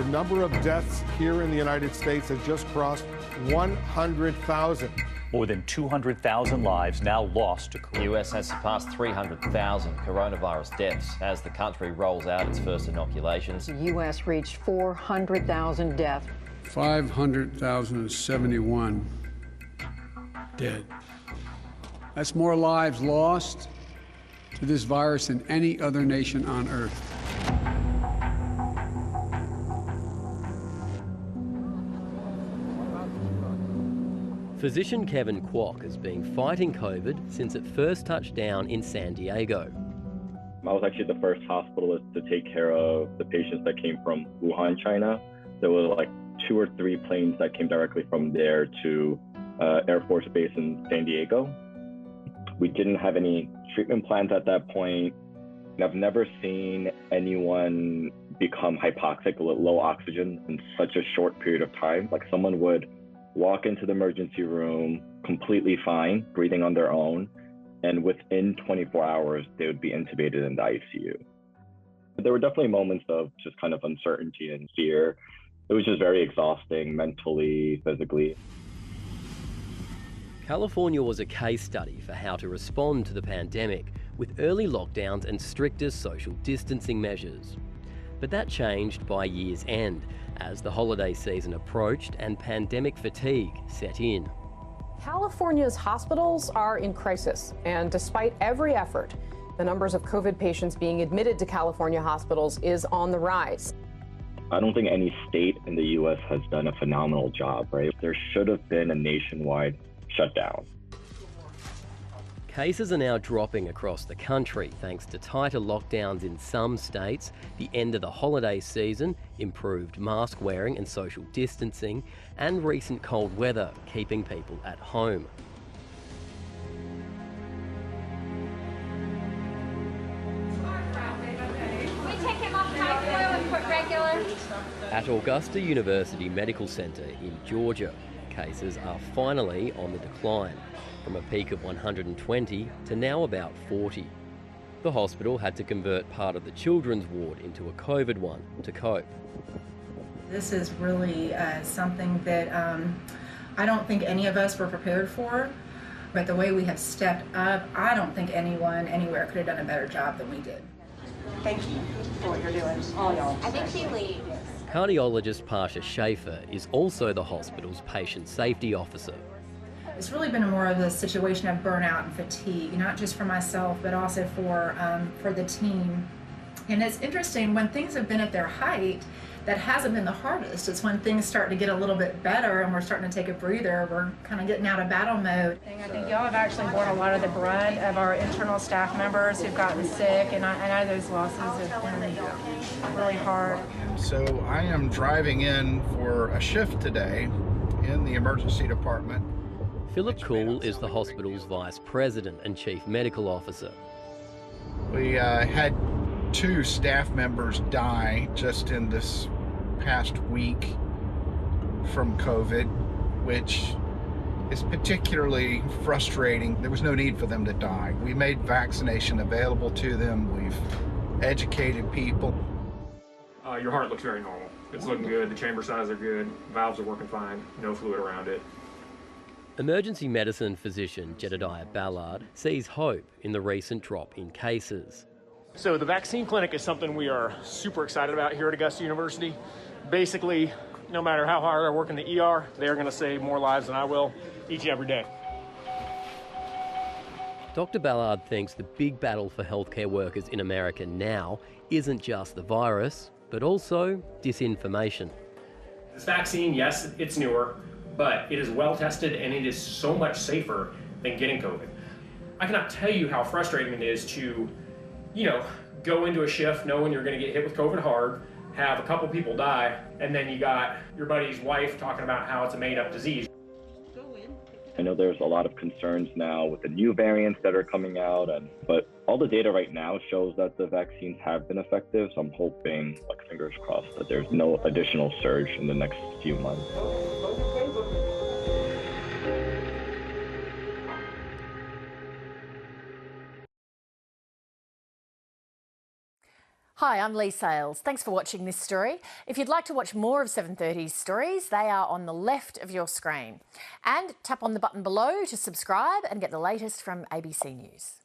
The number of deaths here in the United States has just crossed 100,000. More than 200,000 lives now lost to The US has surpassed 300,000 coronavirus deaths as the country rolls out its first inoculations. The U.S. reached 400,000 deaths. 500,071 dead. That's more lives lost to this virus than any other nation on earth. Physician Kevin Kwok has been fighting COVID since it first touched down in San Diego. I was actually the first hospitalist to take care of the patients that came from Wuhan, China. There were like 2 or 3 planes that came directly from there to Air Force Base in San Diego. We didn't have any treatment plans at that point. I've never seen anyone become hypoxic, low oxygen, in such a short period of time. Like someone would walk into the emergency room completely fine, breathing on their own, and within 24 hours, they would be intubated in the ICU. There were definitely moments of just kind of uncertainty and fear. It was just very exhausting mentally, physically. California was a case study for how to respond to the pandemic with early lockdowns and stricter social distancing measures. But that changed by year's end as the holiday season approached and pandemic fatigue set in. California's hospitals are in crisis, and despite every effort, the numbers of COVID patients being admitted to California hospitals is on the rise. I don't think any state in the U.S. has done a phenomenal job, right? There should have been a nationwide shutdown. Cases are now dropping across the country thanks to tighter lockdowns in some states, the end of the holiday season, improved mask wearing and social distancing, and recent cold weather keeping people at home. At Augusta University Medical Center in Georgia, cases are finally on the decline, from a peak of 120 to now about 40. The hospital had to convert part of the children's ward into a COVID one to cope. This is really something that I don't think any of us were prepared for, but the way we have stepped up, I don't think anyone anywhere could have done a better job than we did. Thank you for what you're doing, all y'all. I think she leaves. Cardiologist Pasha Schaefer is also the hospital's patient safety officer. It's really been more of a situation of burnout and fatigue, not just for myself, but also for the team. And it's interesting, when things have been at their height, that hasn't been the hardest. It's when things start to get a little bit better and we're starting to take a breather, we're kind of getting out of battle mode. I think y'all have actually borne a lot of the brunt of our internal staff members who've gotten sick, and I know those losses have been really hard. So I am driving in for a shift today in the emergency department. Philip Cool is the hospital's vice president and chief medical officer. We had 2 staff members die just in this past week from COVID, which is particularly frustrating. There was no need for them to die. We made vaccination available to them. We've educated people. Your heart looks very normal. It's looking good. The chamber size are good. Valves are working fine. No fluid around it. Emergency medicine physician Jedediah Ballard sees hope in the recent drop in cases. So the vaccine clinic is something we are super excited about here at Augusta University. Basically, no matter how hard I work in the ER, they're going to save more lives than I will each and every day. Dr. Ballard thinks the big battle for healthcare workers in America now isn't just the virus, but also disinformation. This vaccine, yes, it's newer, but it is well tested and it is so much safer than getting COVID. I cannot tell you how frustrating it is to, go into a shift knowing you're going to get hit with COVID hard, have a couple people die, and then you got your buddy's wife talking about how it's a made-up disease. I know there's a lot of concerns now with the new variants that are coming out, but all the data right now shows that the vaccines have been effective. So I'm hoping, fingers crossed, that there's no additional surge in the next few months. Hi, I'm Lee Sales. Thanks for watching this story. If you'd like to watch more of 7:30's stories, they are on the left of your screen. And tap on the button below to subscribe and get the latest from ABC News.